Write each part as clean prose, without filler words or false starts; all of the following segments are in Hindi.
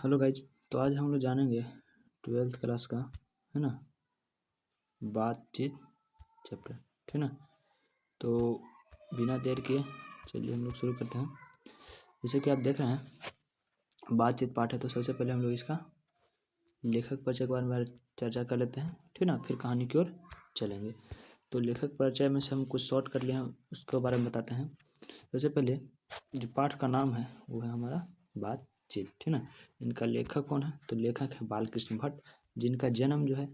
Hello guys. तो आज हम लोग जानेंगे 12th क्लास का, है ना, बातचीत चैप्टर, ठीक ना। तो बिना देर किए चलिए हम लोग शुरू करते हैं। जैसे कि आप देख रहे हैं बातचीत पाठ है, तो सबसे पहले हम लोग इसका लेखक परिचय के बारे में चर्चा कर लेते हैं, ठीक ना। फिर कहानी की ओर चलेंगे। तो लेखक परिचय में से हम कुछ शॉर्ट कर लिए हैं, उसके बारे में बताते हैं। सबसे पहले जो पाठ का नाम है वो है हमारा बातचीत, ठीक ना। इनका लेखक कौन है? तो लेखक है बालकृष्ण भट्ट, जिनका जन्म जो है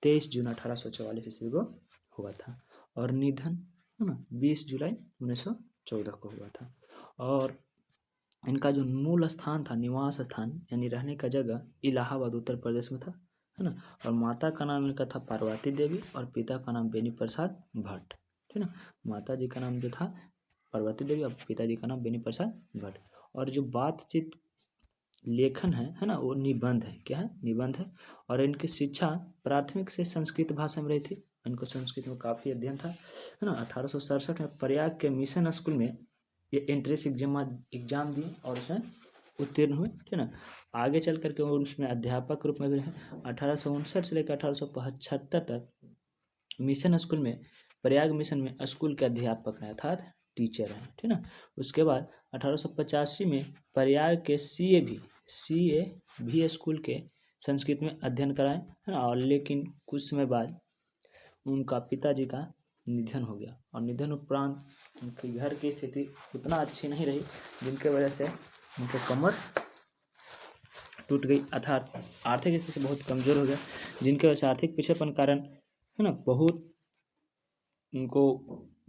23 जून 1844 ईस्वी को हुआ था और निधन, है ना, 20 जुलाई 1914 को हुआ था। और इनका जो मूल स्थान था, निवास स्थान यानी रहने का जगह, इलाहाबाद उत्तर प्रदेश में था, है ना। और माता का नाम इनका था पार्वती देवी और पिता का नाम बेनी प्रसाद भट्ट, ठीक ना। माता जी का नाम जो था पार्वती देवी और पिताजी का नाम बेनी प्रसाद भट्ट। और जो बातचीत लेखन है ना, वो निबंध है। क्या है? निबंध है। और इनकी शिक्षा प्राथमिक से संस्कृत भाषा में रही थी। इनको संस्कृत में काफ़ी अध्ययन था, है ना। 1867 में प्रयाग के मिशन स्कूल में ये एंट्रेंस एग्जाम दिए और उसमें उत्तीर्ण हुए, ठीक ना। आगे चल करके वो उसमें अध्यापक रूप में भी रहे। 1859 से लेकर 1875 तक मिशन स्कूल में, प्रयाग मिशन में स्कूल के अध्यापक रहे, अर्थात टीचर हैं, ठीक ना। उसके बाद 1885 में प्रयाग के सी ए भी स्कूल के संस्कृत में अध्ययन कराएं, है ना। और लेकिन कुछ समय बाद उनका पिताजी का निधन हो गया और निधन उपरांत उनके घर की स्थिति उतना अच्छी नहीं रही, जिनके वजह से उनकी कमर टूट गई, अर्थात आर्थिक स्थिति से बहुत कमज़ोर हो गया, जिनके वजह से आर्थिक पिछड़ेपन कारण, है ना, बहुत उनको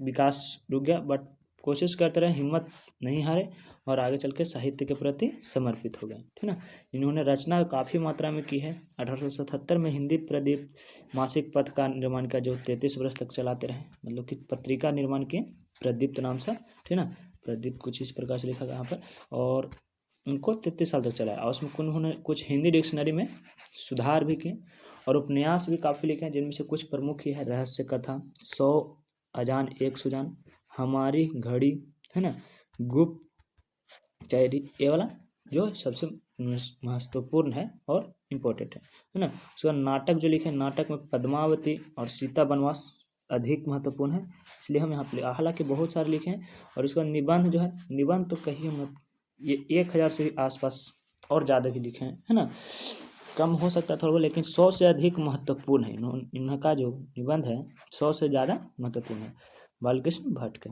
विकास रुक गया। बट कोशिश करते रहे, हिम्मत नहीं हारे और आगे चल के साहित्य के प्रति समर्पित हो गए, ठीक ना। इन्होंने रचना काफ़ी मात्रा में की है। 1877 में हिंदी प्रदीप मासिक पत्र का निर्माण किया, जो 33 वर्ष तक चलाते रहे, मतलब कि पत्रिका निर्माण किए प्रदीप्त नाम से, ठीक ना। प्रदीप कुछ इस प्रकार से लिखा गया यहाँ पर, और उनको 33 साल तक चलाया। और उसमें उन्होंने कुछ हिंदी डिक्शनरी में सुधार भी किए और उपन्यास भी काफ़ी लिखे हैं, जिनमें से कुछ प्रमुख ही है रहस्य कथा, 100 अजान एक सुजान, हमारी घड़ी, है ना, गुप्त चैरी, ये वाला जो सबसे महत्वपूर्ण है और इम्पोर्टेंट है ना। उसके बाद नाटक जो लिखे, नाटक में पद्मावती और सीता वनवास अधिक महत्वपूर्ण है, इसलिए हम यहाँ पे, हालांकि बहुत सारे लिखे हैं। और उसके बाद निबंध जो है, निबंध तो कहिए मत, ये 1000 से आसपास और ज़्यादा भी लिखे हैं, है ना। कम हो सकता है थोड़ा, लेकिन 100 से अधिक महत्वपूर्ण है। इनका जो निबंध है 100 से ज़्यादा महत्वपूर्ण है बालकृष्ण भट्ट के,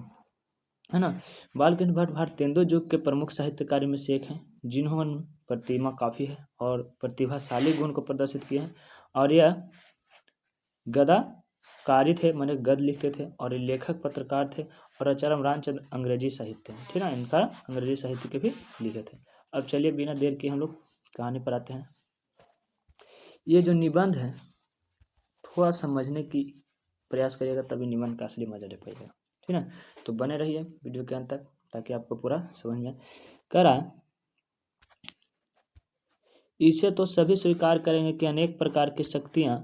है ना। बालकृष्ण भट्ट भारतेंदु युग के प्रमुख साहित्यकार में से एक हैं, जिन्होंने प्रतिमा काफ़ी है और प्रतिभाशाली गुण को प्रदर्शित किया है। और यह गदाकारी थे, माने गद लिखते थे, और ये लेखक पत्रकार थे और आचार्य रामचंद्र अंग्रेजी साहित्य, ठीक है, इनका अंग्रेजी साहित्य के भी लिखे थे। अब चलिए बिना देर के हम लोग कहानी पर आते हैं। ये जो निबंध है थोड़ा समझने की प्रयास करिएगा, तभी निबंध का असली मजा ले पाइएगा, ठीक है। तो बने रहिए वीडियो के अंत तक ताकि आपको पूरा समझ में करा। इसे तो सभी स्वीकार करेंगे कि अनेक प्रकार की शक्तियाँ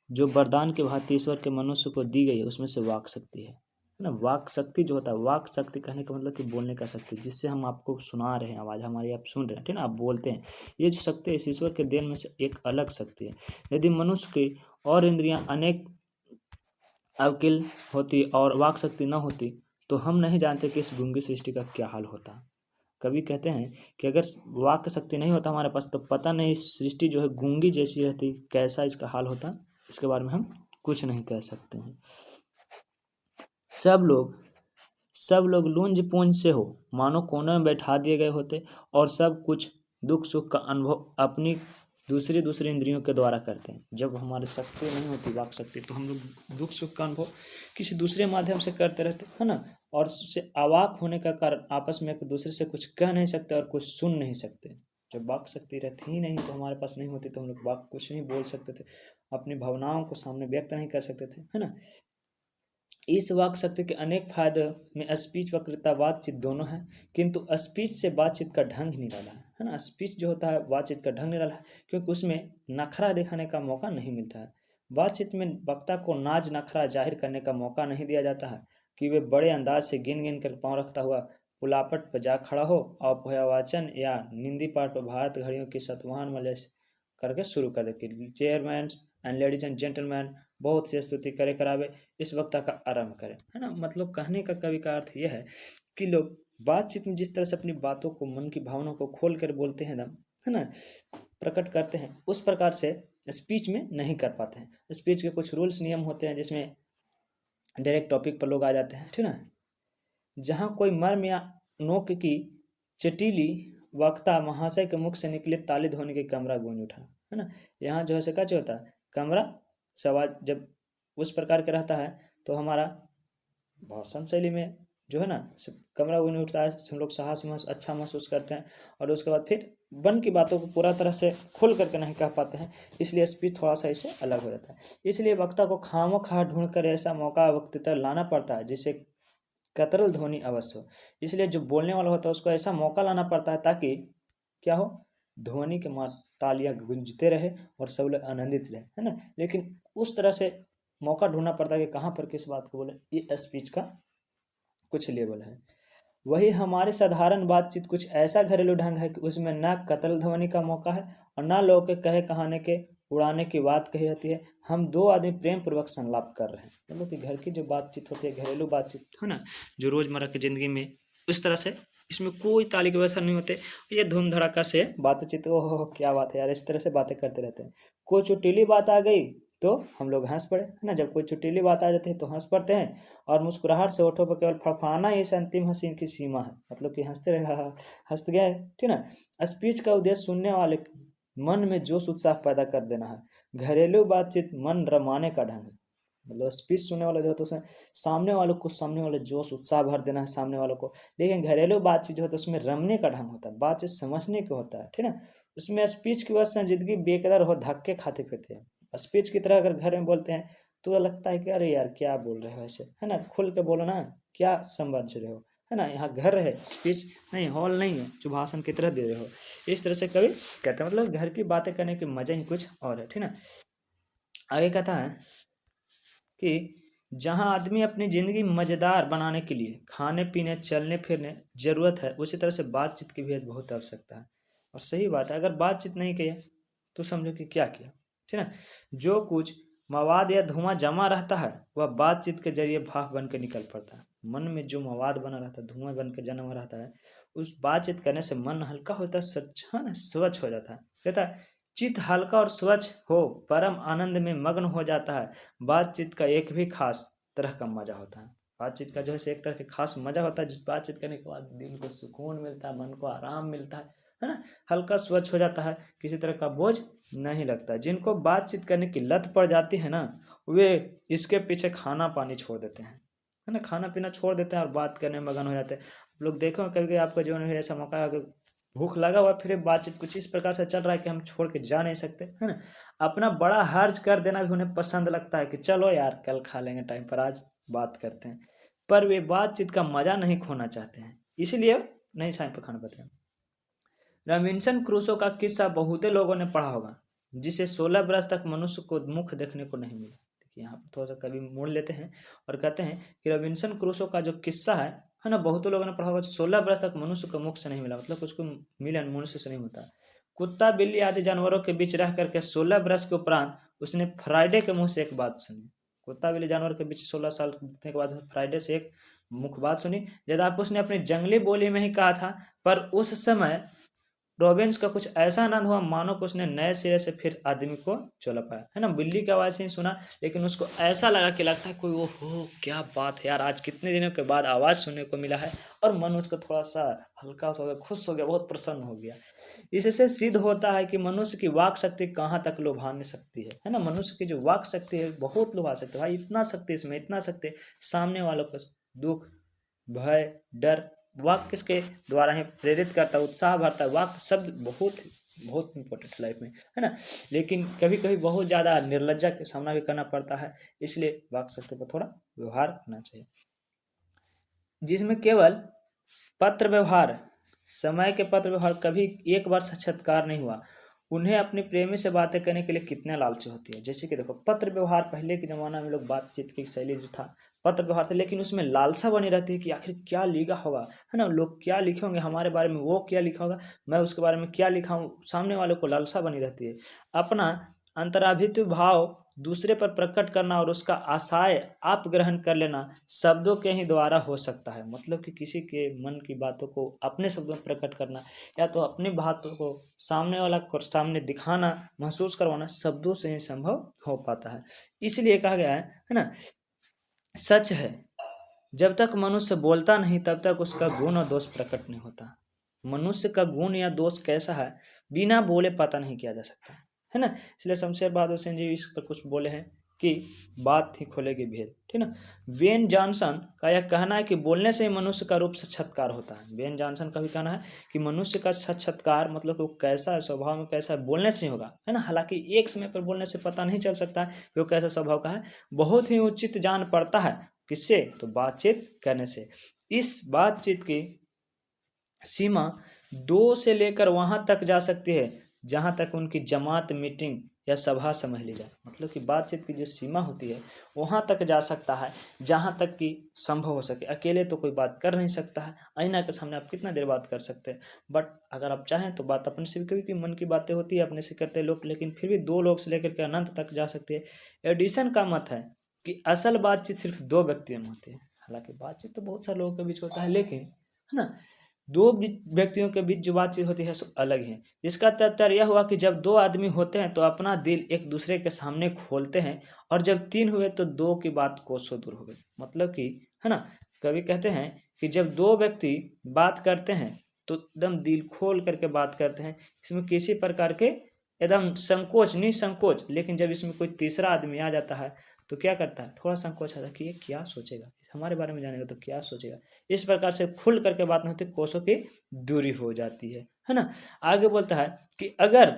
जो वरदान के भांति ईश्वर के मनुष्य को दी गई है, उसमें से वाक शक्ति है ना। वाक शक्ति जो होता है, वाक शक्ति कहने का मतलब कि बोलने का शक्ति, जिससे हम आपको सुना रहे हैं, आवाज़ हमारी आप सुन रहे हैं, ठीक है ना, आप बोलते हैं। ये जो शक्ति है इस ईश्वर के देन में से एक अलग शक्ति है। यदि मनुष्य की और इंद्रियां अनेक अवकिल होती और वाक शक्ति न होती, तो हम नहीं जानते कि इस गूंगी सृष्टि का क्या हाल होता। कवि कहते हैं कि अगर वाक शक्ति नहीं होता हमारे पास, तो पता नहीं सृष्टि जो है गूंगी जैसी रहती, कैसा इसका हाल होता, इसके बारे में हम कुछ नहीं कह सकते हैं। सब लोग लुंज पुंज से हो, मानो कोने में बैठा दिए गए होते और सब कुछ दुख सुख का अनुभव अपनी दूसरी इंद्रियों के द्वारा करते हैं। जब हमारी शक्ति नहीं होती वाक शक्ति, तो हम लोग दुख सुख का अनुभव किसी दूसरे माध्यम से करते रहते, है ना। और उससे अवाक होने का कारण आपस में एक दूसरे से कुछ कह नहीं सकते और कुछ सुन नहीं सकते। जब वाक शक्ति रहती ही नहीं, तो हमारे पास नहीं होती, तो हम लोग वाक कुछ नहीं बोल सकते थे, अपनी भावनाओं को सामने व्यक्त नहीं कर सकते थे, है ना। इस वाक शक्ति के अनेक फायदे में स्पीच वक्तृता बातचीत दोनों है, किंतु स्पीच से बातचीत का ढंग निराला है ना। स्पीच जो होता है बातचीत का ढंग निराला है, क्योंकि उसमें नखरा दिखाने का मौका नहीं मिलता है। बातचीत में वक्ता को नाज नखरा जाहिर करने का मौका नहीं दिया जाता है कि वे बड़े अंदाज से गिन गिन कर पाँव रखता हुआ पुलापट पर जा खड़ा हो, अपवाचन या निंदी पाठ पर भारत घड़ियों की सतवाहन मलय करके शुरू कर दे। Chairman and ladies and gentleman, बहुत सी स्तुति करे करावे, इस वक्ता का आरंभ करें, है ना। मतलब कहने का कवि का अर्थ यह है कि लोग बातचीत में जिस तरह से अपनी बातों को, मन की भावनाओं को खोल कर बोलते हैं दम, है ना, प्रकट करते हैं, उस प्रकार से स्पीच में नहीं कर पाते हैं। स्पीच के कुछ रूल्स नियम होते हैं जिसमें डायरेक्ट टॉपिक पर लोग आ जाते हैं, ठीक है। जहाँ कोई मर्म या नोक की चटीली वक्ता महाशय के मुख से निकले ताली ध्वनि के कमरा गूंज उठा, है ना। यहाँ जो है से क्या होता है, कमरा सवाल जब उस प्रकार का रहता है तो हमारा भाषण शैली में जो है ना कमरा गूंज उठता है, हम लोग साहस अच्छा महसूस करते हैं, और उसके बाद फिर मन की बातों को पूरा तरह से खोल करके नहीं कह पाते हैं, इसलिए स्पीच थोड़ा सा इससे अलग हो जाता है। इसलिए वक्ता को खामोखा ढूंढ कर ऐसा मौका वक्ता तक लाना पड़ता है जिससे कतरल ध्वनि अवश्य हो। इसलिए जो बोलने वाला होता है उसको ऐसा मौका लाना पड़ता है ताकि क्या हो, ध्वनि के मार तालियां गूंजते रहे और सब लोग आनंदित रहे, है ना। लेकिन उस तरह से मौका ढूंढना पड़ता है कि कहाँ पर किस बात को बोले, ये स्पीच का कुछ लेवल है। वही हमारी साधारण बातचीत कुछ ऐसा घरेलू ढंग है कि उसमें न कतल ध्वनि का मौका है और न लोग के कहे कहाने के उड़ाने की बात कही जाती है। हम दो आदमी प्रेम पूर्वक संलाप कर रहे हैं, मतलब कि घर की जो बातचीत होती है, घरेलू बातचीत है ना, जो रोजमर्रा की जिंदगी में, उस तरह से इसमें कोई ताली के व्यवसाय नहीं होते, ये धूम धड़ाका से बातचीत, ओहो क्या बात है यार, इस तरह से बातें करते रहते हैं। कोई चुटीली बात आ गई तो हम लोग हंस पड़े, है ना। जब कोई चुटीली बात आ जाती है तो हंस पड़ते हैं, और मुस्कुराहट से होठों पर केवल फड़फड़ाना ही इस अंतिम हंसी की सीमा है, मतलब कि हंसते रहे, हंस गए, ठीक ना। स्पीच का उद्देश्य सुनने वाले मन में जोश उत्साह पैदा कर देना है। घरेलू बातचीत मन रमाने का ढंग है, मतलब स्पीच सुनने वाला जो होता है उसमें सामने वाले जोश उत्साह भर देना है सामने वालों को। लेकिन घरेलू बातचीत जो होता है उसमें रमने का ढंग होता है, बातचीत समझने का होता है, ठीक ना। उसमें स्पीच की वजह से जिंदगी बेकदर हो, धक्के खाते फिरते हैं। स्पीच की तरह अगर घर में बोलते हैं तो लगता है कि अरे यार क्या बोल रहे हो ऐसे, है ना, खुल के बोलो ना, क्या समझ रहे हो, है ना। यहाँ घर है, स्पीच नहीं, हॉल नहीं है जो भाषण की तरह दे रहे हो, इस तरह से कभी कहते हैं। मतलब घर की बातें करने की मजा ही कुछ और है, ठीक ना। आगे कहता है कि जहाँ आदमी अपनी ज़िंदगी मज़ेदार बनाने के लिए खाने पीने चलने फिरने ज़रूरत है, उसी तरह से बातचीत की भी बहुत आवश्यकता है। और सही बात है, अगर बातचीत नहीं किया तो समझो कि क्या किया, ठीक है। जो कुछ मवाद या धुआं जमा रहता है वह बातचीत के जरिए भाप बन के निकल पड़ता है। मन में जो मवाद बना रहता है, धुआं बन के जन्म रहता है, उस बातचीत करने से मन हल्का होता है, स्वच्छ हो जाता है। कहता है चित्त हल्का और स्वच्छ हो, परम आनंद में मग्न हो जाता है। बातचीत का एक भी खास तरह का मजा होता है। बातचीत का जो है एक तरह के खास मजा होता है, जिस बातचीत करने के बाद दिल को सुकून मिलता है, मन को आराम मिलता है ना। हल्का स्वच्छ हो जाता है, किसी तरह का बोझ नहीं लगता। जिनको बातचीत करने की लत पड़ जाती है ना, वे इसके पीछे खाना पानी छोड़ देते हैं, है ना, खाना पीना छोड़ देते हैं और बात करने में मगन हो जाते हैं। लोग देखो कभी कभी आपका जीवन में ऐसा मौका है, भूख लगा हुआ फिर बातचीत कुछ इस प्रकार से चल रहा है कि हम छोड़ के जा नहीं सकते, है ना। अपना बड़ा हर्ज कर देना भी उन्हें पसंद लगता है कि चलो यार कल खा लेंगे टाइम पर, आज बात करते हैं। पर वे बातचीत का मजा नहीं खोना चाहते हैं, इसलिए नहीं टाइम पर खाना पाते हैं। रॉबिन्सन क्रूसो का किस्सा बहुते लोगों ने पढ़ा होगा, जिसे 16 बरस तक मनुष्य को मुख देखने को नहीं मिला। देखिए यहाँ पर थोड़ा सा कभी मोड़ लेते हैं और कहते हैं कि रॉबिन्सन क्रूसो का जो किस्सा है ना, बहुत लोगों ने पढ़ा होगा। 16 बरस तक मनुष्य को मुख से नहीं मिला, मतलब उसको मिलन मनुष्य से नहीं होता। कुत्ता बिल्ली आदि जानवरों के बीच रह करके 16 बरस के उपरांत उसने फ्राइडे के मुंह से एक बात सुनी। कुत्ता बिल्ली जानवर के बीच 16 साल बीतने के बाद फ्राइडे से एक मुख बात सुनी, यद्यपि उसने अपनी जंगली बोली में ही कहा था। पर उस समय रॉबिन्स का कुछ ऐसा आनंद हुआ मानो कि उसने नए सिरे से फिर आदमी को चला पाया, है ना। बिल्ली की आवाज़ ही सुना, लेकिन उसको ऐसा लगा कि लगता है कोई, वो हो क्या बात है यार, आज कितने दिनों के बाद आवाज़ सुनने को मिला है, और मन उसको थोड़ा सा हल्का सा हो गया, खुश हो गया, बहुत प्रसन्न हो गया। इससे सिद्ध होता है कि मनुष्य की वाक शक्ति कहाँ तक लुभाने सकती है ना। मनुष्य की जो वाक शक्ति है बहुत लुभा सकती है भाई, इतना शक्ति इसमें, इतना शक्ति सामने वालों को दुख, भय, डर, वाक किसके द्वारा ही प्रेरित करता है, उत्साह भरता है। वाक शब्द बहुत बहुत इंपॉर्टेंट लाइफ में, है ना। लेकिन कभी कभी बहुत ज़्यादा निर्लज्जा का सामना भी करना पड़ता है, इसलिए वाक शक्ति पर थोड़ा व्यवहार करना चाहिए। जिसमें केवल पत्र व्यवहार, समय के पत्र व्यवहार कभी एक बार साक्षात्कार नहीं हुआ, उन्हें अपनी प्रेमी से बातें करने के लिए कितने लालची होती है। जैसे कि देखो पत्र व्यवहार, पहले के ज़माना में लोग बातचीत की शैली जो था पत्र व्यवहार थे, लेकिन उसमें लालसा बनी रहती है कि आखिर क्या लिखा होगा, है ना, लोग क्या लिखे होंगे हमारे बारे में, वो क्या लिखा होगा, मैं उसके बारे में क्या लिखा हूँ, सामने वाले को लालसा बनी रहती है। अपना अंतराभित भाव दूसरे पर प्रकट करना और उसका आशय आप ग्रहण कर लेना शब्दों के ही द्वारा हो सकता है। मतलब कि किसी के मन की बातों को अपने शब्दों में प्रकट करना या तो अपनी बातों को सामने वाला को सामने दिखाना, महसूस करवाना शब्दों से ही संभव हो पाता है। इसलिए कहा गया है ना, सच है जब तक मनुष्य बोलता नहीं तब तक उसका गुण और दोष प्रकट नहीं होता। मनुष्य का गुण या दोष कैसा है बिना बोले पता नहीं किया जा सकता, है ना। इसलिए शमशेर बहादुर सिंह जी इस पर कुछ बोले हैं कि बात ही खोलेगी भेद, ठीक ना। वेन जॉनसन का यह कहना है कि बोलने से ही मनुष्य का रूप साक्षात्कार होता है। वेन जॉनसन का भी कहना है कि मनुष्य का साक्षात्कार मतलब कि वो कैसा है, स्वभाव में कैसा है, बोलने से ही होगा, है ना। हालांकि एक समय पर बोलने से पता नहीं चल सकता है कि वो कैसा स्वभाव का है, बहुत ही उचित जान पड़ता है किससे, तो बातचीत करने से। इस बातचीत की सीमा 2 से लेकर वहां तक जा सकती है जहां तक उनकी जमात, मीटिंग या सभा समझ ली जाए। मतलब कि बातचीत की जो सीमा होती है वहां तक जा सकता है जहां तक कि संभव हो सके। अकेले तो कोई बात कर नहीं सकता है, आईना के सामने आप कितना देर बात कर सकते हैं, बट अगर आप चाहें तो बात अपने से भी, मन की बातें होती है अपने से करते लोग, लेकिन फिर भी 2 लोग से लेकर के अनंत तक जा सकती है। एडिसन का मत है कि असल बातचीत सिर्फ 2 व्यक्तियों में होती है। हालांकि बातचीत तो बहुत सारे लोगों के बीच होता है, लेकिन है ना 2 व्यक्तियों के बीच जो बातचीत होती है सो अलग है। इसका तात्पर्य यह हुआ कि जब 2 आदमी होते हैं तो अपना दिल एक दूसरे के सामने खोलते हैं, और जब 3 हुए तो 2 की बात कोसों दूर हो गई। मतलब कि है ना, कवि कहते हैं कि जब 2 व्यक्ति बात करते हैं तो एकदम दिल खोल करके बात करते हैं, इसमें किसी प्रकार के एकदम संकोच नहीं संकोच, लेकिन जब इसमें कोई तीसरा आदमी आ जाता है तो क्या करता है, थोड़ा संकोच आता है कि ये क्या सोचेगा, हमारे बारे में जानेगा तो क्या सोचेगा। इस प्रकार से खुल करके बात नहीं होती, कोसों की दूरी हो जाती है ना। आगे बोलता है कि अगर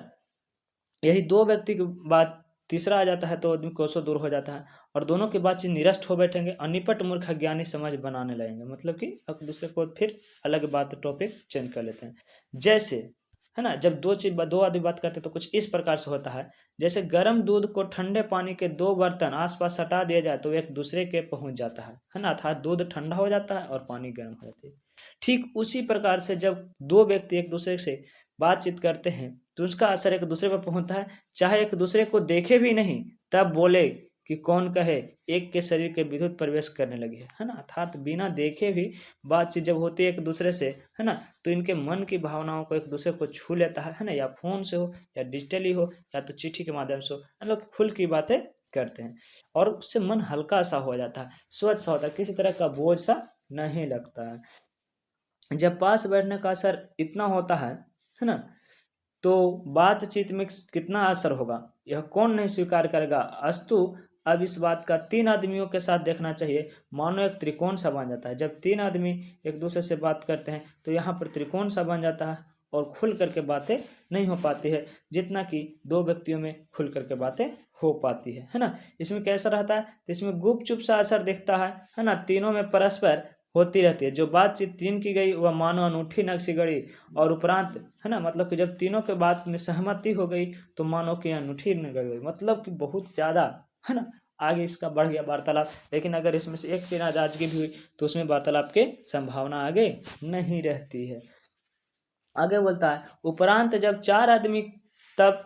यही 2 व्यक्ति की बात तीसरा आ जाता है तो आदमी कोसों दूर हो जाता है और दोनों की बातचीत निरस्त हो बैठेंगे और निपट मूर्ख ज्ञानी समझ बनाने लगेंगे। मतलब कि एक दूसरे को फिर अलग बात टॉपिक चेंज कर लेते हैं। जैसे है ना, जब 2 आदमी बात करते हैं तो कुछ इस प्रकार से होता है, जैसे गर्म दूध को ठंडे पानी के 2 बर्तन आसपास हटा दिया जाए तो एक दूसरे के पहुंच जाता है ना, अर्थात दूध ठंडा हो जाता है और पानी गर्म हो जाती है। ठीक उसी प्रकार से जब 2 व्यक्ति एक दूसरे से बातचीत करते हैं तो उसका असर एक दूसरे पर पहुंचता है, चाहे एक दूसरे को देखे भी नहीं तब बोले कि कौन कहे एक के शरीर के विद्युत प्रवेश करने लगे, है ना। अर्थात बिना देखे भी बातचीत जब होती है एक दूसरे से, है ना, तो इनके मन की भावनाओं को एक दूसरे को छू लेता है ना, या फोन से हो या डिजिटली हो या तो चिट्ठी के माध्यम से हो, हम लोग खुल की बातें करते हैं और उससे मन हल्का सा हो जाता है, स्वच्छ सा होता है, किसी तरह का बोझ सा नहीं लगता है। जब पास बैठने का असर इतना होता है ना, तो बातचीत में कितना असर होगा यह कौन नहीं स्वीकार करेगा। अस्तु अब इस बात का 3 आदमियों के साथ देखना चाहिए, मानो एक त्रिकोण सा बन जाता है। जब 3 आदमी एक दूसरे से बात करते हैं तो यहाँ पर त्रिकोण सा बन जाता है और खुल करके बातें नहीं हो पाती है जितना कि 2 व्यक्तियों में खुल करके बातें हो पाती है ना। इसमें कैसा रहता है, तो इसमें गुपचुप सा असर दिखता है ना, तीनों में परस्पर होती रहती है। जो बातचीत 3 की गई वह मानो अनूठी नक्शी गढ़ी और उपरांत, है ना, मतलब कि जब तीनों के बात में सहमति हो गई तो मानो कि अनूठी गई, मतलब कि बहुत ज़्यादा, है ना, आगे इसका बढ़ गया वार्तालाप। लेकिन अगर इसमें से एक की नाराजगी भी हुई तो उसमें वार्तालाप की संभावना आगे नहीं रहती है। आगे बोलता है उपरांत जब 4 आदमी तब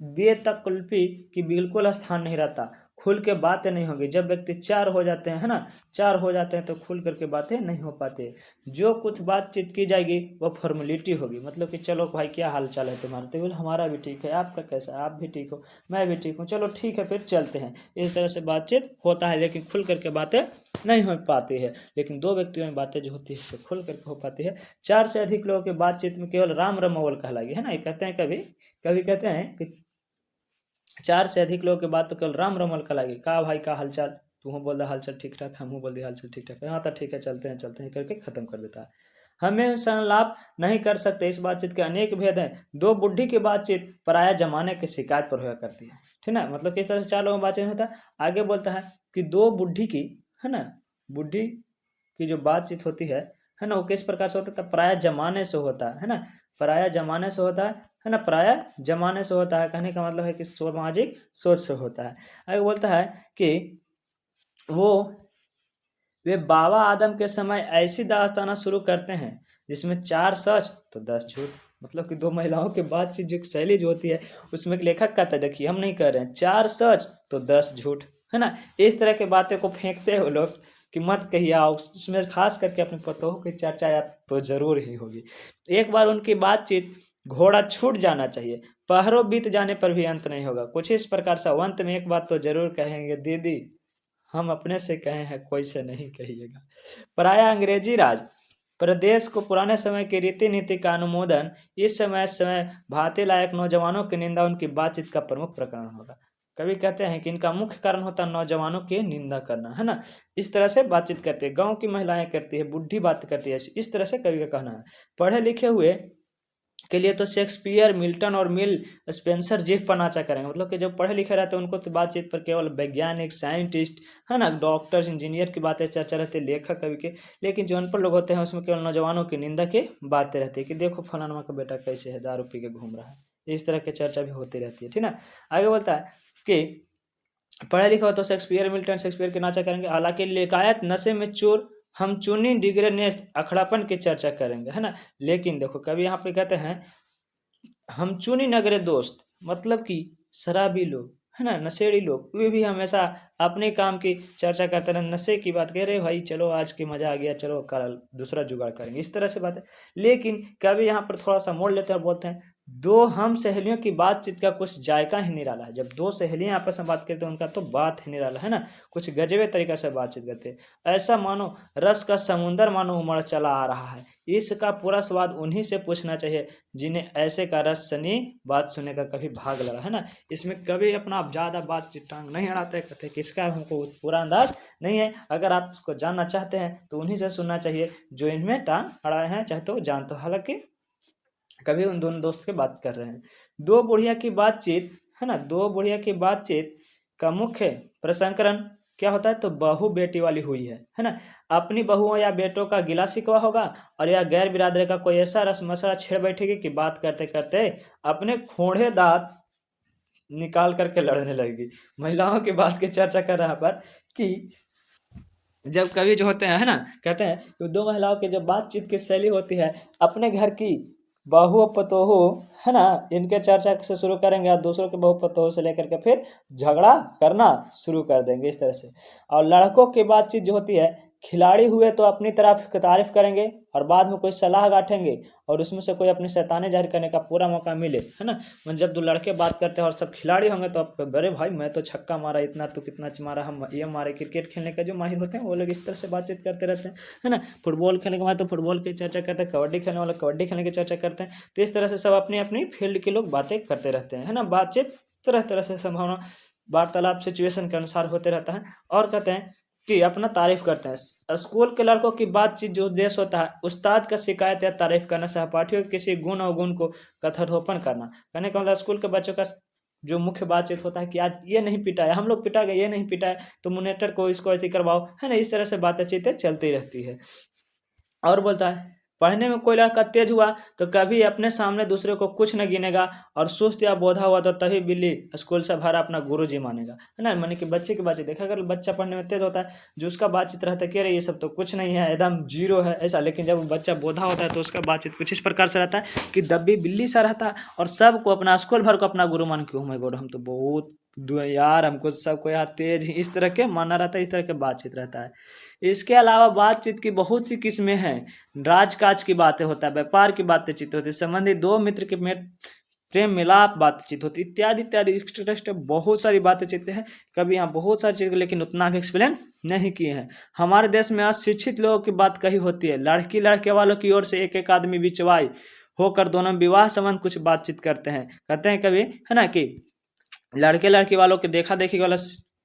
बेतकल्लुफी की बिल्कुल स्थान नहीं रहता, खुल के बातें नहीं होगी। जब व्यक्ति 4 हो जाते हैं, है ना, 4 हो जाते हैं तो खुल करके बातें नहीं हो पाते। जो कुछ बातचीत की जाएगी वो फॉर्मेलिटी होगी, मतलब कि चलो भाई क्या हाल चाल है तुम्हारा, तो बोले हमारा भी ठीक है, आपका कैसा है, आप भी ठीक हो, मैं भी ठीक हूँ, चलो ठीक है फिर चलते हैं। इस तरह से बातचीत होता है, लेकिन खुल करके बातें नहीं हो पाती है। लेकिन 2 व्यक्तियों में बातें जो होती है से खुल करके हो पाती है। 4 से अधिक लोगों की बातचीत में केवल राम रमोवल कहलाएगी, है ना। ये कहते हैं कभी कभी कहते हैं कि 4 से अधिक लोगों के बाद तो केवल राम रमल का लगे, का भाई का हालचाल, तू बोल रहा हालचाल ठीक ठाक, हम बोल दिया हालचाल ठीक ठाक, हाँ तो ठीक है चलते हैं करके खत्म कर देता है। हमें संलाप नहीं कर सकते, इस बातचीत के अनेक भेद हैं। 2 बुढ़ी की बातचीत पराया जमाने की शिकायत पर हुआ करती है, ठीक है। मतलब किस तरह से 4 लोगों में बातचीत होता है, आगे बोलता है कि 2 बुढ़ी की, है ना, बुढ़ी की जो बातचीत होती है ना, वो किस प्रकार से होता है, पराया जमाने से होता है ना, पराया जमाने से होता है ना, पराया जमाने से होता है, कहने का मतलब है कि सामाजिक सोच से होता है। आगे बोलता है कि वो वे बाबा आदम के समय ऐसी दास्ताना शुरू करते हैं जिसमें 4 सच तो 10 झूठ। मतलब कि दो महिलाओं के बातचीत जो शैली जो होती है उसमें एक लेखक कहता है, देखिए हम नहीं कर रहे हैं 4 सच तो 10 झूठ, है ना। इस तरह की बातें को फेंकते हैं वो लोग कि मत कहिए आओ, उसमें खास करके अपने पतोह की चर्चा या तो जरूर ही होगी। एक बार उनकी बातचीत घोड़ा छूट जाना चाहिए, पहरों बीत जाने पर भी अंत नहीं होगा। कुछ इस प्रकार से अंत में एक बात तो जरूर कहेंगे, दीदी हम अपने से कहे हैं कोई से नहीं कहिएगा। पराया अंग्रेजी राज प्रदेश को पुराने समय की रीति नीति का अनुमोदन, इस समय भांति लायक नौजवानों की निंदा उनकी बातचीत का प्रमुख प्रकरण होगा। कवि कहते हैं कि इनका मुख्य कारण होता है नौजवानों की निंदा करना, है ना। इस तरह से बातचीत करती है, गांव की महिलाएं करती है, बुढ़ी बात करती है, इस तरह से कवि का कहना है। पढ़े लिखे हुए के लिए तो शेक्सपियर, मिल्टन और मिल स्पेंसर जीभ पर नाचा करेंगे। मतलब कि जब पढ़े लिखे रहते हैं उनको तो बातचीत पर केवल वैज्ञानिक, साइंटिस्ट, है ना, डॉक्टर, इंजीनियर की बातें चर्चा रहती है, लेखक कवि के। लेकिन जो अनपढ़ लोग होते हैं उसमें केवल नौजवानों की निंदा की बातें रहती है कि देखो फलाना का बेटा कैसे है, दारू पी के घूम रहा है। इस तरह की चर्चा भी होती रहती है, ठीक ना। आगे बोलता है कि पढ़े लिखे हो तो शेक्सपियर, मिल्टन शेक्सपियर के नाचा करेंगे। हालांकि लिकायत, नशे में चोर, हम चुनी डिगरे नेस्त, अखड़ापन की चर्चा करेंगे, है ना। लेकिन देखो कभी यहाँ पे कहते हैं हम चुनी नगरे दोस्त, मतलब कि शराबी लोग, है ना, नशेड़ी लोग, वे भी हमेशा अपने काम की चर्चा करते रहे, नशे की बात कह रहे भाई चलो आज के मजा आ गया, चलो कल दूसरा जुगाड़ करेंगे, इस तरह से बात है। लेकिन कभी यहाँ पर थोड़ा सा मोड़ लेते हैं और बोलते हैं दो हम सहेलियों की बातचीत का कुछ जायका ही निराला है। जब दो सहेलियां आपस में बात करते हैं उनका तो बात ही निराला, है ना। कुछ गजबे तरीका से बातचीत करते हैं, ऐसा मानो रस का समुंदर मानो उमड़ चला आ रहा है। इसका पूरा स्वाद उन्हीं से पूछना चाहिए जिन्हें ऐसे का रस सनी बात सुनने का कभी भाग लगा, है ना। इसमें कभी अपना आप ज़्यादा बातचीत टांग नहीं अड़ाते, कहते किसका हमको पूरा अंदाज नहीं है। अगर आप उसको जानना चाहते हैं तो उन्हीं से सुनना चाहिए जो इनमें टांग अड़ाए हैं, चाहे तो जानते हो। हालांकि कभी उन दोनों दोस्त की बात कर रहे हैं। दो बुढ़िया की बातचीत, है ना, दो बुढ़िया की बातचीत का मुख्य प्रसंकरण क्या होता है तो बहू बेटी वाली हुई है ना। अपनी बहुओं या बेटों का गिला शिकवा होगा और या गैर बिरादरी का कोई ऐसा रस मसला छेड़ बैठेगी कि बात करते करते अपने खोड़े दांत निकाल करके लड़ने लगेगी। महिलाओं की बात की चर्चा कर रहा पर कि जब कवि जो होते हैं, है ना, कहते हैं कि दो महिलाओं की जब बातचीत की शैली होती है, अपने घर की बहू पतोहू, है ना, इनके चर्चा से शुरू करेंगे और दूसरों के बहू पतोहू से लेकर के फिर झगड़ा करना शुरू कर देंगे, इस तरह से। और लड़कों की बातचीत जो होती है, खिलाड़ी हुए तो अपनी तरफ की तारीफ करेंगे और बाद में कोई सलाह गांठेंगे और उसमें से कोई अपनी शैतानी जाहिर करने का पूरा मौका मिले, है ना। मतलब जब दो लड़के बात करते हैं और सब खिलाड़ी होंगे तो आप अरे भाई मैं तो छक्का मारा इतना, तो कितना मारा, हम ये मारे। क्रिकेट खेलने का जो माहिर होते हैं वो लोग इस तरह से बातचीत करते रहते हैं, है ना। फुटबॉल खेलने के बाद तो फुटबॉल की चर्चा करते हैं, कबड्डी खेलने वाले कबड्डी खेलने की चर्चा करते हैं। तो इस तरह से सब अपनी अपनी फील्ड के लोग बातें करते रहते हैं, है ना। बातचीत तरह तरह से संभावना वार्तालाप सिचुएशन के अनुसार होते रहता है। और कहते हैं कि अपना तारीफ करते हैं। स्कूल के लड़कों की बातचीत जो उद्देश्य होता है उस्ताद का शिकायत या तारीफ करना, सहपाठियों के किसी गुण अवगुण को कथरोपण करना। कहने का मतलब स्कूल के बच्चों का जो मुख्य बातचीत होता है कि आज ये नहीं पिटाया, हम लोग पिटा गए, ये नहीं पिटाया तो मोनिटर को इसको ऐसे करवाओ, है ना। इस तरह से बातचीतें चलती रहती है। और बोलता है पढ़ने में कोई लड़का तेज हुआ तो कभी अपने सामने दूसरे को कुछ न गिनेगा और सुस्त या बोधा हुआ तो तभी बिल्ली स्कूल से भरा अपना गुरु जी मानेगा, है ना। माने कि बच्चे की बातचीत देखा, अगर बच्चा पढ़ने में तेज होता है जो उसका बातचीत रहता है कह रहे ये सब तो कुछ नहीं है, एकदम जीरो है ऐसा। लेकिन जब बच्चा बोधा होता है तो उसका बातचीत कुछ इस प्रकार से रहता है कि दब्बी बिल्ली सा रहता है और सबको अपना स्कूल भर को अपना गुरु मान के, ओह माय गॉड हम तो बहुत यार हमको सबको यहाँ तेज, इस तरह के माना रहता है, इस तरह के बातचीत रहता है। इसके अलावा बातचीत की बहुत सी किस्में हैं। राजकाज की बातें होता है, व्यापार की बातचीत होती है, संबंधी दो मित्र के प्रेम मिलाप बातचीत होती है, इत्यादि इत्यादि एक्स्ट्रा बहुत सारी बातचीत हैं। कभी यहाँ बहुत सारी चीज़ लेकिन उतना भी एक्सप्लेन नहीं किए हैं। हमारे देश में अशिक्षित लोगों की बात कही होती है, लड़की लड़के वालों की ओर से एक एक आदमी बिचवाई होकर दोनों विवाह संबंध कुछ बातचीत करते हैं। कहते हैं कभी, है ना, कि लड़के लड़की वालों के देखा देखी वाला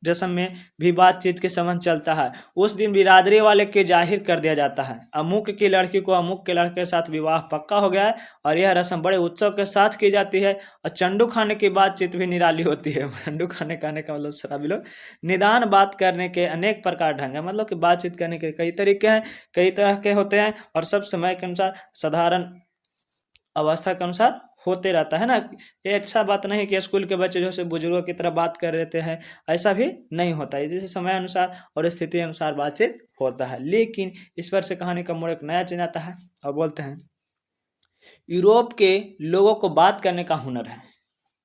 रस्म में भी बातचीत के संबंध चलता है। उस दिन बिरादरी वाले के जाहिर कर दिया जाता है अमुक की लड़की को अमुक के लड़के के साथ विवाह पक्का हो गया है और यह रस्म बड़े उत्सव के साथ की जाती है। और चंडू खाने की बातचीत भी निराली होती है। चंडू खाने का मतलब शराबी लोग। निदान बात करने के अनेक प्रकार ढंग है, मतलब कि बातचीत करने के कई तरीके हैं, कई तरह के होते हैं और सब समय के अनुसार साधारण अवस्था के अनुसार होते रहता है ना। ये अच्छा बात नहीं कि स्कूल के बच्चे जो है बुजुर्गों की तरह बात कर रहते हैं, ऐसा भी नहीं होता है। जैसे समय अनुसार और स्थिति अनुसार बातचीत होता है। लेकिन इस पर से कहानी का मोड़ एक नया चेंज आता है और बोलते हैं यूरोप के लोगों को बात करने का हुनर है।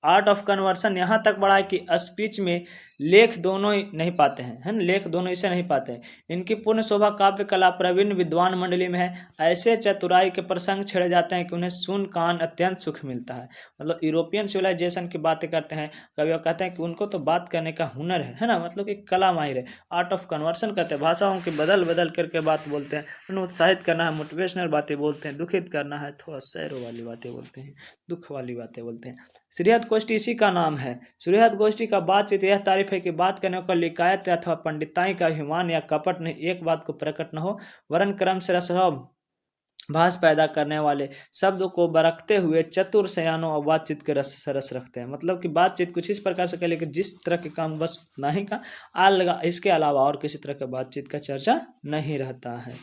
आर्ट ऑफ कन्वर्सन यहाँ तक बढ़ा है कि स्पीच में लेख दोनों ही नहीं पाते हैं, है ना, लेख दोनों इसे नहीं पाते हैं। इनकी पूर्ण शोभा काव्य कला प्रवीण विद्वान मंडली में है। ऐसे चतुराई के प्रसंग छेड़े जाते हैं कि उन्हें सुन कान अत्यंत सुख मिलता है। मतलब यूरोपियन सिविलाइजेशन की बातें करते हैं, कभी वो कहते हैं कि उनको तो बात करने का हुनर है ना, मतलब कि कला माहिर है। आर्ट ऑफ कन्वर्सन कहते हैं भाषाओं की बदल बदल करके बात बोलते हैं। उत्साहित करना है, मोटिवेशनल बातें बोलते हैं, दुखित करना है, थोड़ा सैरो वाली बातें बोलते हैं, दुख वाली बातें बोलते हैं। श्रीहद गोष्ठी इसी का नाम है। श्रीहद गोष्ठी का बातचीत यह तारीफ है कि बात करने का लिकायत अथवा पंडिताई का अभिमान या कपट नहीं, एक बात को प्रकट न हो, वरन क्रम से रसभाव भास पैदा करने वाले शब्द को बरकते हुए चतुर सयानों और बातचीत के रस रखते हैं। मतलब कि बातचीत कुछ इस प्रकार से करें कि जिस तरह के काम बस नहीं का लगा, इसके अलावा और किसी तरह का बातचीत का चर्चा नहीं रहता है।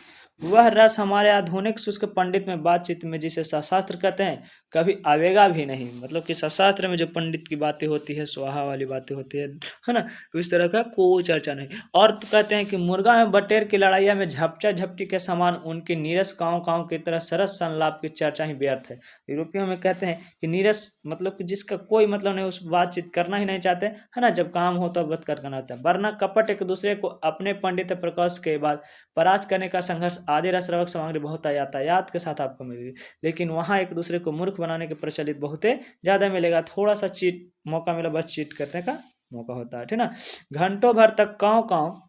वह रस हमारे आधुनिक शुष्क पंडित में बातचीत में जिसे शास्त्र कहते हैं कभी आवेगा भी नहीं। मतलब कि शास्त्र में जो पंडित की बातें होती है, स्वाहा वाली बातें होती है ना, तो इस तरह का कोई चर्चा नहीं। और तो कहते हैं कि मुर्गा में बटेर की लड़ाइया में झपटा झपटी के समान उनकी नीरस काँव काँव की तरह सरस संलाप की चर्चा ही व्यर्थ है। यूरोपियों में कहते हैं कि नीरस मतलब कि जिसका कोई मतलब नहीं, उस बातचीत करना ही नहीं चाहते, है ना, जब काम हो तो बात करना होता है। वरना कपट एक दूसरे को अपने पंडित प्रकाश के बाद परास्त करने का संघर्ष आदि रसरवक सामग्री बहुत यातायात के साथ आपको मिलेगी, लेकिन वहाँ एक दूसरे को मूर्ख बनाने के प्रचलित बहुत ज़्यादा मिलेगा। थोड़ा सा चीट मौका मिला, बस चीट करने का मौका होता है, ठीक ना। घंटों भर तक काँव काँव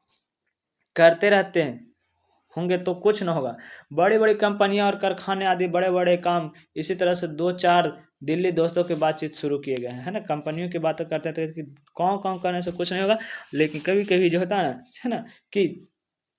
करते रहते हैं होंगे तो कुछ न होगा। बड़ी बड़ी कंपनियां और कारखाने आदि बड़े बड़े काम इसी तरह से 2-4 दिल्ली दोस्तों की बातचीत शुरू किए गए हैं, है ना। कंपनियों की बातें करते थे कि काम करने से कुछ नहीं होगा, लेकिन कभी कभी जो होता है ना कि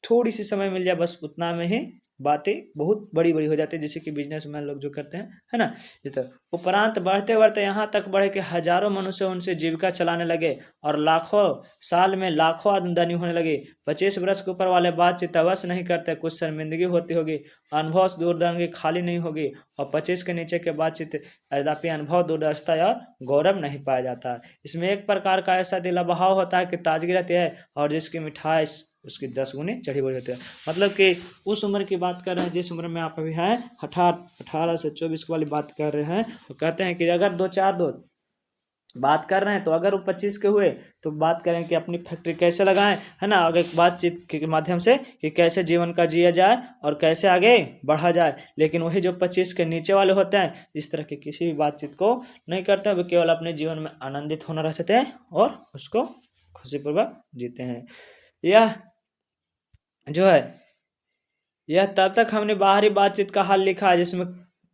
थोड़ी सी समय मिल जाए, बस उतना में ही बातें बहुत बड़ी बड़ी हो जाती है, जैसे कि बिजनेसमैन लोग जो करते हैं, है ना। ये तो उपरांत बढ़ते बढ़ते यहाँ तक बढ़े कि हजारों मनुष्य उनसे जीविका चलाने लगे और लाखों साल में लाखों आमदनी होने लगी। 25 वर्ष के ऊपर वाले बातचीत अवश्य नहीं करते, कुछ शर्मिंदगी होती होगी, अनुभव दूरदर्शी खाली नहीं होगी। और 25 के नीचे के बातचीत यद्यपि अनुभव दूरदर्शिता और गौरव नहीं पाया जाता। इसमें एक प्रकार का ऐसा दिला बहाव होता है कि ताजगी रहती है और जिसकी मिठाई उसकी 10 गुनी चढ़ी बढ़ी होती है। मतलब कि उस उम्र की बात कर रहे हैं जिस उम्र में आप अभी हैं, 18 से 24 वाली बात कर रहे हैं, तो कहते हैं कि अगर 2-4 दोस्त बात कर रहे हैं तो अगर वो 25 के हुए तो बात करें कि अपनी फैक्ट्री कैसे लगाएं, है ना, आगे बातचीत के माध्यम से कि कैसे जीवन का जिया जाए और कैसे आगे बढ़ा जाए। लेकिन वही जो 25 के नीचे वाले होते हैं इस तरह की किसी भी बातचीत को नहीं करते हैं, वे केवल अपने जीवन में आनंदित होना रहते हैं और उसको खुशीपूर्वक जीते हैं। यह जो है यह तब तक हमने बाहरी बातचीत का हाल लिखा है जिसमें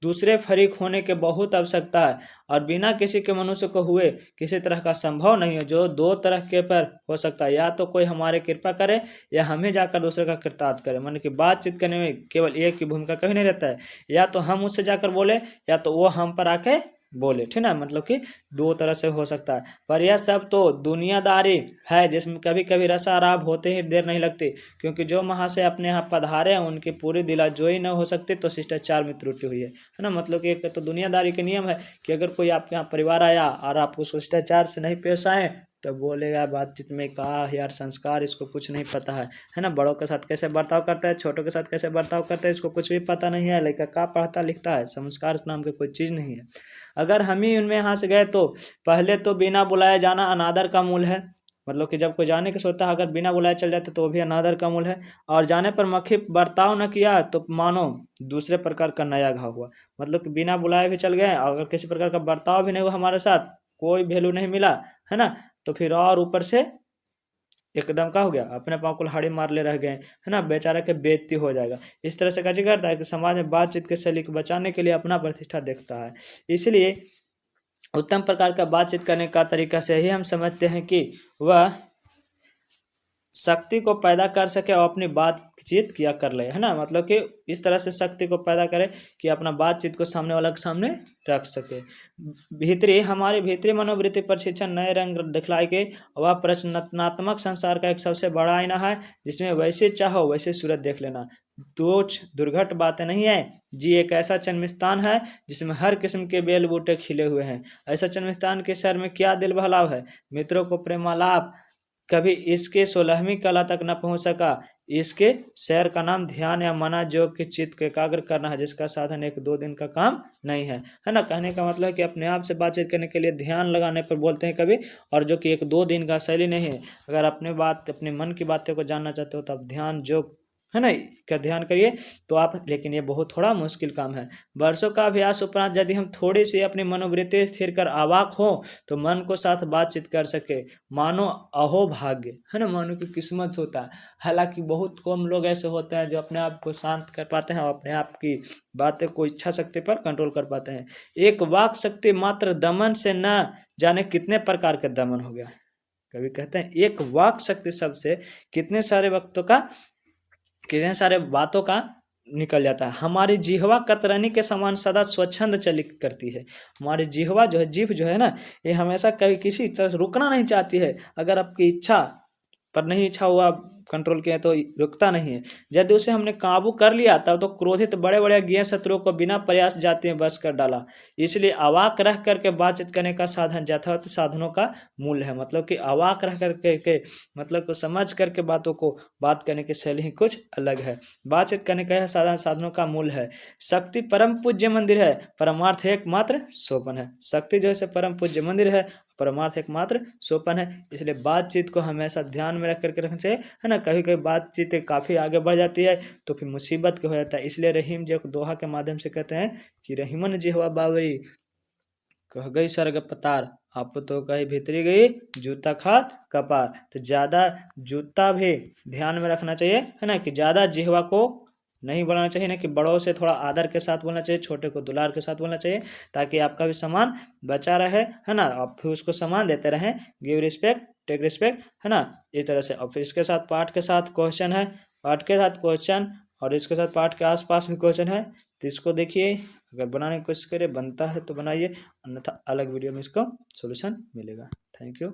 दूसरे फरीक होने के बहुत आवश्यकता है और बिना किसी के मनुष्य को हुए किसी तरह का संभव नहीं है, जो 2 तरह के पर हो सकता है। या तो कोई हमारे कृपा करे या हमें जाकर दूसरे का कृतार्थ करे। मन की बातचीत करने में केवल एक की भूमिका कभी नहीं रहता है, या तो हम उससे जाकर बोले या तो वो हम पर आके बोले, ठीक ना। मतलब कि 2 तरह से हो सकता है। पर यह सब तो दुनियादारी है जिसमें कभी कभी रसाराब होते ही देर नहीं लगती, क्योंकि जो महाशय अपने यहाँ पधारे हैं उनकी पूरी दिलाजोई न हो सकती तो शिष्टाचार में त्रुटि हुई है ना। मतलब कि एक तो दुनियादारी के नियम है कि अगर कोई आपके यहाँ परिवार आया और आप उस शिष्टाचार से नहीं पेश आए तो बोलेगा बातचीत में, कहा यार संस्कार इसको कुछ नहीं पता है ना। बड़ों के साथ कैसे बर्ताव करता है, छोटों के साथ कैसे बर्ताव करता है, इसको कुछ भी पता नहीं है। लड़का का पढ़ता लिखता है, संस्कार नाम की कोई चीज़ नहीं है। अगर हम ही उनमें यहाँ से गए तो पहले तो बिना बुलाए जाना अनादर का मूल है। मतलब कि जब कोई जाने की सोचता है, अगर बिना बुलाए चल जाते तो वो भी अनादर का मूल है। और जाने पर मक्खी बर्ताव न किया तो मानो दूसरे प्रकार का नया घाव हुआ। मतलब कि बिना बुलाए भी चल गए, अगर किसी प्रकार का बर्ताव भी नहीं हुआ हमारे साथ, कोई वैल्यू नहीं मिला, है ना, तो फिर और ऊपर से एकदम का हो गया, अपने पाँव कुल्हाड़ी मार ले रह गए, है ना, बेचारा के बेइज्जती हो जाएगा। इस तरह से कैसे करता है कि समाज में बातचीत के शैली को बचाने के लिए अपना प्रतिष्ठा देखता है। इसलिए उत्तम प्रकार का बातचीत करने का तरीका से ही हम समझते हैं कि वह शक्ति को पैदा कर सके और अपनी बातचीत किया कर ले, है ना। मतलब कि इस तरह से शक्ति को पैदा करे कि अपना बातचीत को सामने वाला के सामने रख सके। हमारी भीतरी मनोवृत्ति प्रशिक्षण नए रंग दिखलाई के वह प्रचनात्मक संसार का एक सबसे बड़ा आईना है जिसमें वैसे चाहो वैसे सूरत देख लेना। तुच्छ दुर्घट बातें नहीं है। जी एक ऐसा जन्मस्थान है जिसमें हर किस्म के बेल बूटे खिले हुए हैं। ऐसा जन्मस्थान के शहर में क्या दिल बहलाव है। मित्रों को प्रेमालाप कभी इसके 16वीं कला तक न पहुंच सका। इसके शहर का नाम ध्यान या मना योग के चित्त को एकाग्र करना है, जिसका साधन 1-2 दिन का काम नहीं है ना। कहने का मतलब है कि अपने आप से बातचीत करने के लिए ध्यान लगाने पर बोलते हैं कभी, और जो कि 1-2 दिन का शैली नहीं है। अगर अपने मन की बातों को जानना चाहते हो तो आप ध्यान योग है ना का ध्यान करिए तो आप, लेकिन ये बहुत थोड़ा मुश्किल काम है। वर्षों का अभ्यास उपरांत यदि हम थोड़ी सी अपनी मनोवृत्ति स्थिर कर अवाक हो तो मन को साथ बातचीत कर सके, मानो अहो भाग्य है ना, मानो की किस्मत होता है। हालांकि बहुत कम लोग ऐसे होते हैं जो अपने आप को शांत कर पाते हैं और अपने आप की बातें को इच्छा शक्ति पर कंट्रोल कर पाते हैं। एक वाक शक्ति मात्र दमन से न जाने कितने प्रकार का दमन हो गया। कभी कहते हैं एक वाक शक्ति सबसे कितने सारे बातों का निकल जाता है। हमारी जिह्वा कतरनी के समान सदा स्वच्छंद चलित करती है। हमारी जिह्वा जो है, जीभ जो है ना, ये हमेशा कभी किसी तरह से रुकना नहीं चाहती है। अगर आपकी इच्छा पर नहीं इच्छा हुआ कंट्रोल किया तो रुकता नहीं है। यदि उसे हमने काबू कर लिया तब तो क्रोधित बड़े बड़े ज्ञ शत्रुओं को बिना प्रयास जाति में बस कर डाला। इसलिए अवाक रह करके बातचीत करने का साधन यथार्थ साधनों का मूल है। मतलब कि अवाक रह करके मतलब को समझ करके बातों को बात करने की शैली ही कुछ अलग है। बातचीत करने का यह साधन साधनों का मूल है। शक्ति परम पूज्य मंदिर है, परमार्थ एकमात्र सोपन है। शक्ति जो है परम पूज्य मंदिर है, परमार्थ एकमात्र सोपन है। इसलिए बातचीत को हमेशा ध्यान में रख करके रखना चाहिए है ना। कभी कभी बातचीत काफ़ी आगे बढ़ जाती है तो फिर मुसीबत के हो जाता है। इसलिए रहीम जी दोहा के माध्यम से कहते हैं कि रहीमन जिह्वा बावरी कह गई सर्ग पतार, आप तो कहीं भीतरी गई जूता खात कपार। तो ज़्यादा जूता भी ध्यान में रखना चाहिए है ना, कि ज़्यादा जिह्वा को नहीं बढ़ाना चाहिए ना, कि बड़ों से थोड़ा आदर के साथ बोलना चाहिए, छोटे को दुलार के साथ बोलना चाहिए, ताकि आपका भी सम्मान बचा रहे है ना। आप फिर उसको सम्मान देते रहें, गिव रिस्पेक्ट टेक रिस्पेक्ट है ना, इस तरह से। और फिर इसके साथ पाठ के साथ क्वेश्चन है, पाठ के साथ क्वेश्चन और इसके साथ पाठ के आसपास भी क्वेश्चन है, तो इसको देखिए। अगर बनाने की कोशिश करें बनता है तो बनाइए, अन्यथा अलग वीडियो में इसको सॉल्यूशन मिलेगा। Thank you.